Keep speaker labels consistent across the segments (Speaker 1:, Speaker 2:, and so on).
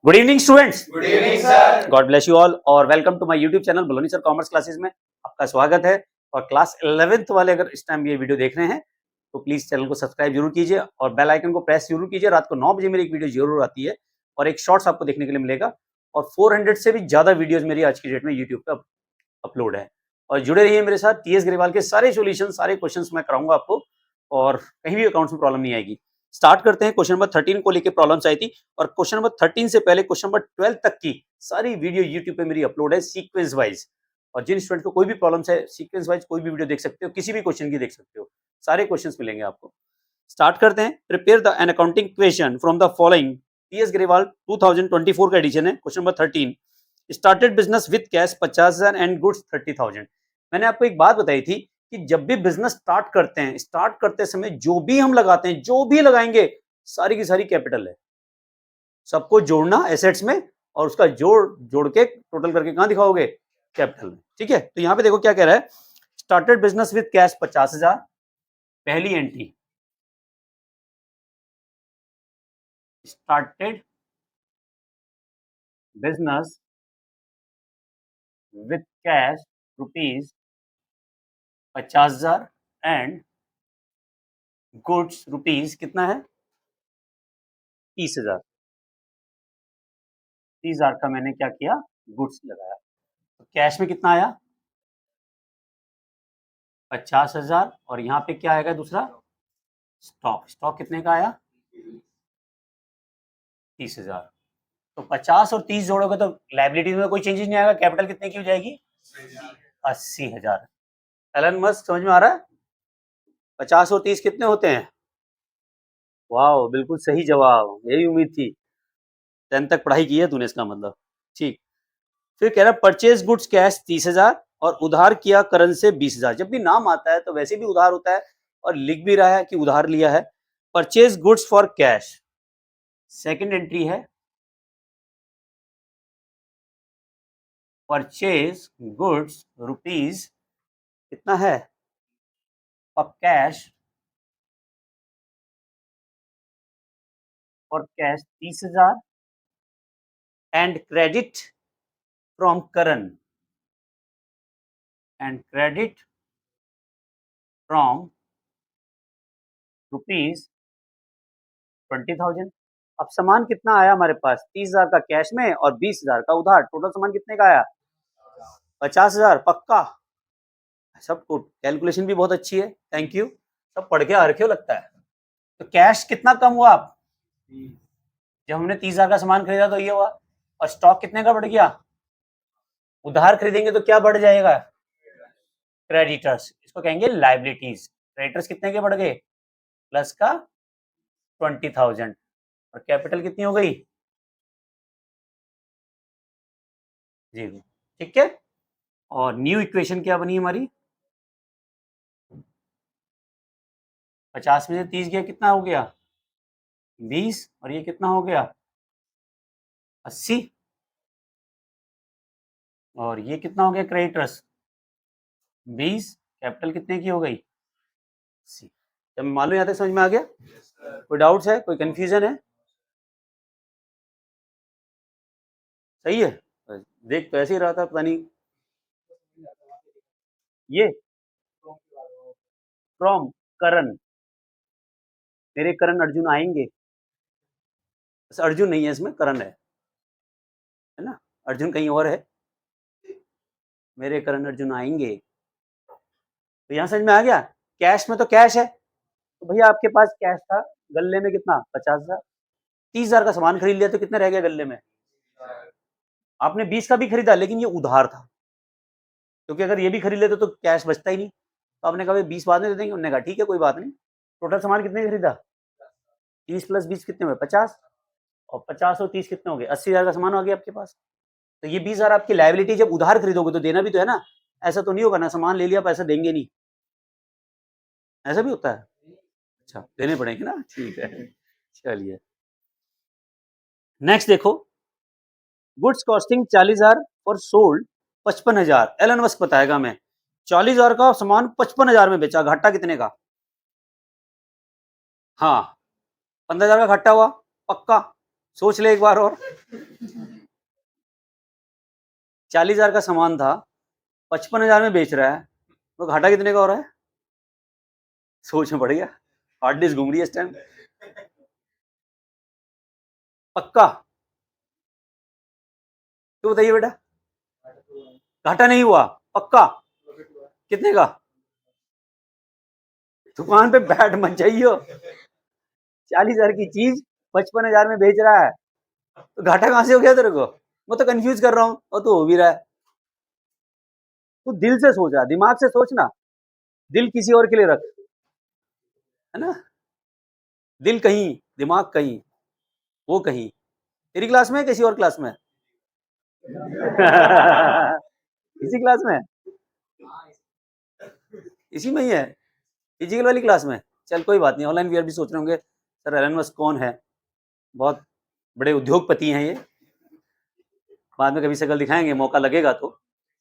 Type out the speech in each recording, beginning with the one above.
Speaker 1: Good evening students.
Speaker 2: Good evening sir.
Speaker 1: God bless you all और welcome to my YouTube channel Baloni sir commerce classes में आपका स्वागत है। और क्लास 11th वाले अगर इस टाइम ये वीडियो देख रहे हैं तो प्लीज चैनल को सब्सक्राइब जरूर कीजिए और बेल आइकन को प्रेस जरूर कीजिए। रात को 9 बजे मेरी एक वीडियो जरूर आती है और एक शॉर्ट्स आपको देखने के लिए मिलेगा और 400 से भी ज्यादा वीडियोज मेरी आज की डेट में यूट्यूब पे अपलोड है। और जुड़े रहिए मेरे साथ, टीएस ग्रेवाल के सारे सॉल्यूशन सारे क्वेश्चंस मैं कराऊंगा आपको और कहीं भी अकाउंट्स में प्रॉब्लम नहीं आएगी। स्टार्ट करते हैं। क्वेश्चन नंबर 13 को लेकर प्रॉब्लम्स आई थी और क्वेश्चन नंबर 13 से पहले क्वेश्चन नंबर 12 तक की सारी वीडियो यूट्यूब पे मेरी अपलोड है सीक्वेंस वाइज। और जिन स्टूडेंट को कोई भी प्रॉब्लम्स है सीक्वेंस वाइज कोई भी वीडियो देख सकते हो, किसी भी क्वेश्चन की देख सकते हो, सारे क्वेश्चंस मिलेंगे आपको। स्टार्ट करते हैं। Prepare the an accounting question from the following. TS Grewal 2024 का एडिशन है। Question number 13, started business with cash 50,000 and goods 30,000। मैंने आपको एक बात बताई थी कि जब भी बिजनेस स्टार्ट करते हैं, स्टार्ट करते समय जो भी हम लगाते हैं, जो भी लगाएंगे, सारी की सारी कैपिटल है। सबको जोड़ना एसेट्स में और उसका जोड़ के टोटल करके कहां दिखाओगे? कैपिटल में। ठीक है, तो यहां पे देखो क्या कह रहा है। स्टार्टेड बिजनेस विद कैश 50,000, पहली entry. Started business with cash rupees 50,000 and goods rupees कितना है? 30,000। 30,000 का मैंने क्या किया? गुड्स लगाया। तो कैश में कितना आया? 50,000 और यहाँ पे क्या आएगा दूसरा? स्टॉक। स्टॉक कितने का आया? 30,000। तो 50 और 30 जोड़ोगे तो लायबिलिटी में कोई चेंजेस नहीं आएगा। कैपिटल कितने की हो जाएगी? 80,000। एलन मस्क, समझ में आ रहा है? 50 और 30 कितने होते हैं? वाह, बिल्कुल सही जवाब, यही उम्मीद थी। 10 तक पढ़ाई की है तूने, इसका मतलब। ठीक। फिर कह रहा परचेज गुड्स कैश 30,000 और उधार किया करण से 20,000। जब भी नाम आता है तो वैसे भी उधार होता है और लिख भी रहा है कि उधार लिया है। Purchase goods for cash, second entry है। परचेज गुड्स रुपीज कितना है? और कैश और cash 30,000 and credit from Karan and credit from rupees 20,000। अब सामान कितना आया हमारे पास? 30,000 का कैश में और 20,000 का उधार। टोटल सामान कितने का आया? 50,000। पक्का? सब कैलकुलेशन भी बहुत अच्छी है, थैंक यू। सब पढ़ के आ रखे हो लगता है। तो कैश कितना कम हुआ? आप जब हमने 30,000 का सामान खरीदा तो ये हुआ। और स्टॉक कितने का बढ़ गया? उधार खरीदेंगे तो क्या बढ़ जाएगा? क्रेडिटर्स, इसको कहेंगे लाइबिलिटीज। क्रेडिटर्स कितने के बढ़ गए? प्लस का 20,000। और कैपिटल कितनी हो गई? 0। ठीक है। और न्यू इक्वेशन क्या बनी हमारी? 50 में से 30 गया, कितना हो गया? 20। और ये कितना हो गया? 80। और ये कितना हो गया? क्रेडिटर्स 20। कैपिटल कितने की हो गई? 80। जब मालूम यहाँ तक समझ में आ गया? कोई डाउट्स है? कोई कंफ्यूजन है? सही है। देख तो ऐसे ही रहा था, पता नहीं। ये फ्रॉम करण, मेरे करण अर्जुन आएंगे। अर्जुन नहीं है इसमें, करण है ना? अर्जुन कहीं और है। मेरे करण अर्जुन आएंगे। तो यहां समझ में आ गया। कैश में तो कैश है, तो भैया आपके पास कैश था गल्ले में कितना? 50,000। 30,000 का सामान खरीद लिया तो कितना रह गया गल्ले में? आपने 20 का भी खरीदा लेकिन ये उधार था, क्योंकि अगर ये भी खरीद लेते तो कैश बचता ही नहीं। तो आपने कहा 20 बाद में दे देंगे। उन्होंने कहा ठीक है, कोई बात नहीं। टोटल सामान कितने खरीदा? 30 प्लस 20 कितने हुए? 50। और 50 और 30 कितने हो गए? 80,000 का सामान आ गया आपके पास। तो ये 20,000 आपकी लायबिलिटी। जब उधार खरीदोगे तो देना भी तो है ना। ऐसा तो नहीं होगा ना सामान ले लिया पैसा देंगे नहीं, ऐसा भी होता है। अच्छा, देने पड़ेंगे ना, ठीक है। चलिए नेक्स्ट देखो। गुड्स कॉस्टिंग 40,000 और सोल्ड 55,000। एलन मस्क बताएगा। मैं 40,000 का सामान 55,000 में बेचा, घाटा कितने का? हाँ, 15,000 का घाटा हुआ। पक्का? सोच ले एक बार और। 40,000 का सामान था, 55,000 में बेच रहा है, तो घाटा कितने का हो रहा है? सोच में पड़ गया, हार्ड डिस्क घूम रही है इस टाइम। पक्का? तो बताइए बेटा, घाटा नहीं हुआ? पक्का? कितने का? दुकान पे बैठ मत जाइयो, 40,000 की चीज 55,000 में बेच रहा है, तो घाटा कहां से हो गया तेरे को? मैं तो कंफ्यूज कर रहा हूँ, और तो हो भी रहा है। तू दिल से सोच रहा, दिमाग से सोच ना, दिल किसी और के लिए रख, है ना? दिल कहीं, दिमाग कहीं, वो कहीं तेरी क्लास में है, किसी और क्लास में है? इसी क्लास में है? इसी में ही है, फिजिकल वाली क्लास में? चल कोई बात नहीं, ऑनलाइन वीआर भी सोच रहे होंगे सर एलन मस्क कौन है, बहुत बड़े उद्योगपति हैं ये, बाद में कभी शक्ल दिखाएंगे मौका लगेगा तो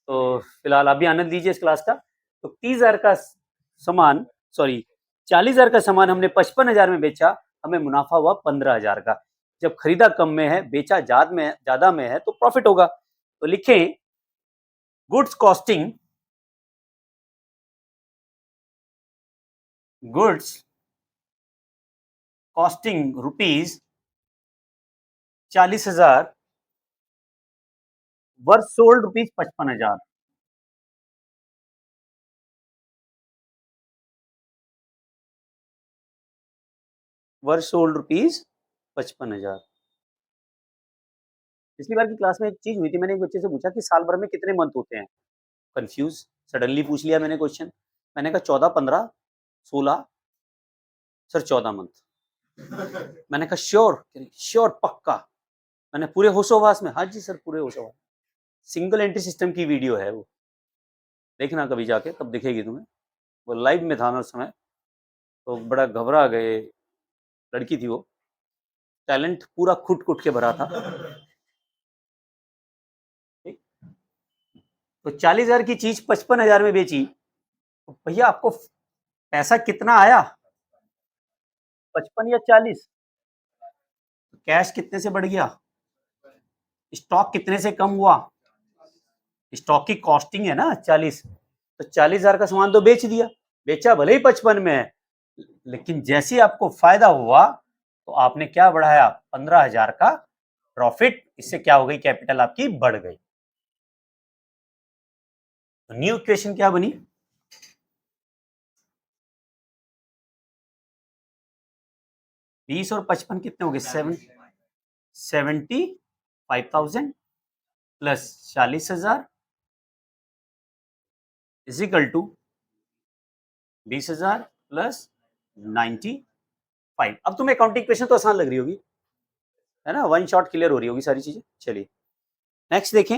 Speaker 1: फिलहाल आप भी आनंद लीजिए इस क्लास का। तो 30,000 का सामान, सॉरी 40,000 का सामान हमने 55,000 में बेचा, हमें मुनाफा हुआ 15,000 का। जब खरीदा कम में है, बेचा ज्यादा में है, तो प्रॉफिट होगा। तो लिखें goods costing, goods costing rupees 40,000 were sold rupees 55,000। Were sold rupees 55,000। पिछली बार की क्लास में एक चीज हुई थी, मैंने एक बच्चे से पूछा कि साल भर में कितने मंथ होते हैं? कंफ्यूज, सडनली पूछ लिया मैंने क्वेश्चन। मैंने कहा 14, 15, 16। Sir 14 month. मैंने कहा श्योर? श्योर, पक्का? मैंने पूरे होशोवास में, हाँ जी सर पूरे होशोवास। सिंगल एंट्री सिस्टम की वीडियो है वो, देखना कभी जाके, तब दिखेगी तुम्हें। वो लाइव में था ना उस समय, तो बड़ा घबरा गए, लड़की थी वो, टैलेंट पूरा खुट खुट के भरा था। ठीक? तो 40,000 की चीज 55,000 में बेची, तो भैया आपको पैसा कितना आया? 55 या 40? कैश कितने से बढ़ गया? स्टॉक कितने से कम हुआ? स्टॉक की कॉस्टिंग है ना 40, तो 40,000 का सामान तो बेच दिया, बेचा भले ही 55 में है, लेकिन जैसे ही आपको फायदा हुआ तो आपने क्या बढ़ाया? 15,000 का प्रॉफिट। इससे क्या हो गई? कैपिटल आपकी बढ़ गई। तो न्यू इक्वेशन क्या बनी? 20 और 55 कितने हो गए? 75,000 plus 40,000 is equal to 20,000 plus 95। अब तुम्हें अकाउंटिंग इक्वेशन तो आसान लग रही होगी, है ना? वन शॉट क्लियर हो रही होगी सारी चीजें। चलिए नेक्स्ट देखें,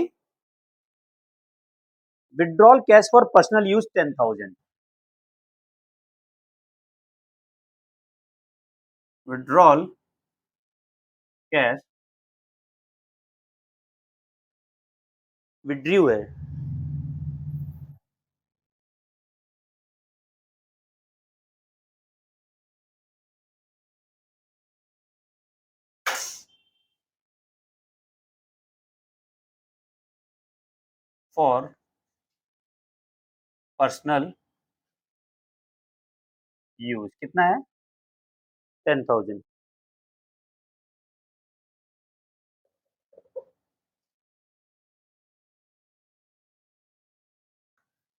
Speaker 1: withdrawal cash for personal use 10,000। Withdrawal cash, withdrew है, फॉर पर्सनल यूज कितना है? 10,000।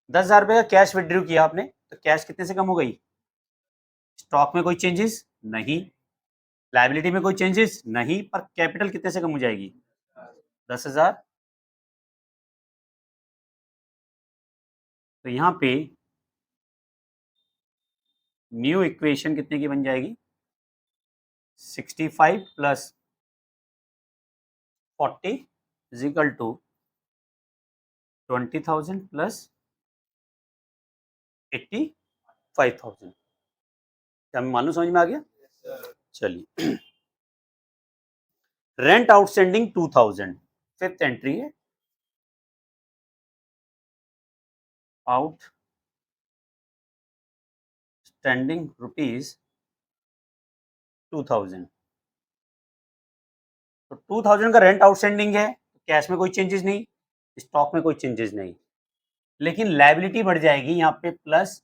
Speaker 1: 10,000 रुपए का कैश विड्रू किया आपने, तो कैश कितने से कम हो गई? स्टॉक में कोई चेंजेस नहीं, लाइबिलिटी में कोई चेंजेस नहीं, पर कैपिटल कितने से कम हो जाएगी? 10,000। तो यहां पे न्यू इक्वेशन कितने की बन जाएगी? 65 plus 40 is equal to 20,000 plus 85,000। क्या मालूम, समझ में आ गया? चलिए, रेंट आउटस्टैंडिंग 2,000, फिफ्थ एंट्री है, आउटस्टैंडिंग रुपीज 2,000। तो 2,000 का रेंट आउटस्टैंडिंग है, कैश में कोई चेंजेस नहीं, स्टॉक में कोई चेंजेस नहीं, लेकिन लायबिलिटी बढ़ जाएगी यहाँ पे प्लस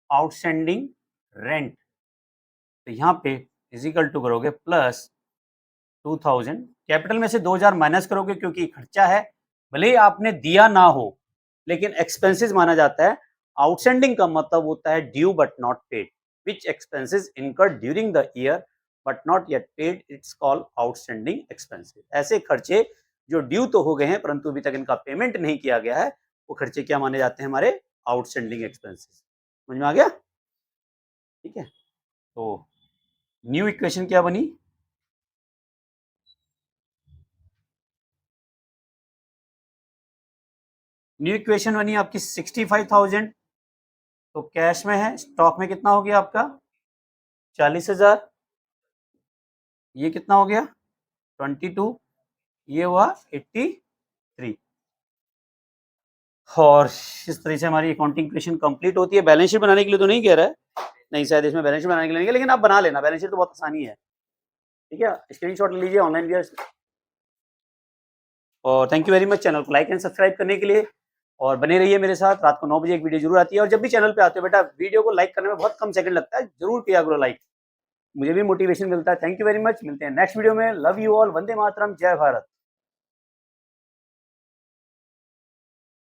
Speaker 1: आउटस्टैंडिंग रेंट, तो यहाँ पे इजिकल टू करोगे प्लस 2000, कैपिटल में से 2000 माइनस करोगे क्योंकि खर्चा है, भले ही आपने दिया ना हो लेकिन एक्सपेंसेस माना जाता है। आउटस्टैंडिंग का मतलब होता है due but not paid, which expenses incurred during the year but not yet paid, it's called outstanding expenses. ऐसे खर्चे जो ड्यू तो हो गए हैं परंतु अभी तक इनका पेमेंट नहीं किया गया है, वो खर्चे क्या माने जाते हैं? हमारे आउटस्टैंडिंग एक्सपेंसेस। समझ में आ गया? ठीक है, तो न्यू इक्वेशन क्या बनी? न्यू इक्वेशन बनी आपकी 65,000, तो कैश में है, स्टॉक में कितना हो गया आपका 40,000, ये कितना हो गया 22, ये हुआ 83। और इस तरह से हमारी अकाउंटिंग इक्वेशन कंप्लीट होती है। बैलेंस शीट बनाने के लिए तो नहीं कह रहा है, नहीं शायद इसमें बैलेंस शीट बनाने के लिए नहीं, लेकिन आप बना लेना, बैलेंस शीट तो बहुत आसानी है। ठीक है, स्क्रीनशॉट ले लीजिए, ऑनलाइन भी। और thank you very much channel को लाइक एंड सब्सक्राइब करने के लिए, और बने रहिए मेरे साथ। रात को 9 बजे एक वीडियो जरूर आती है, और जब भी चैनल पे आते हो बेटा, वीडियो को लाइक करने में बहुत कम सेकंड लगता है, जरूर किया करो लाइक, मुझे भी मोटिवेशन मिलता है। थैंक यू वेरी मच, मिलते हैं नेक्स्ट वीडियो में। Love you all, Vande Mataram, जय भारत।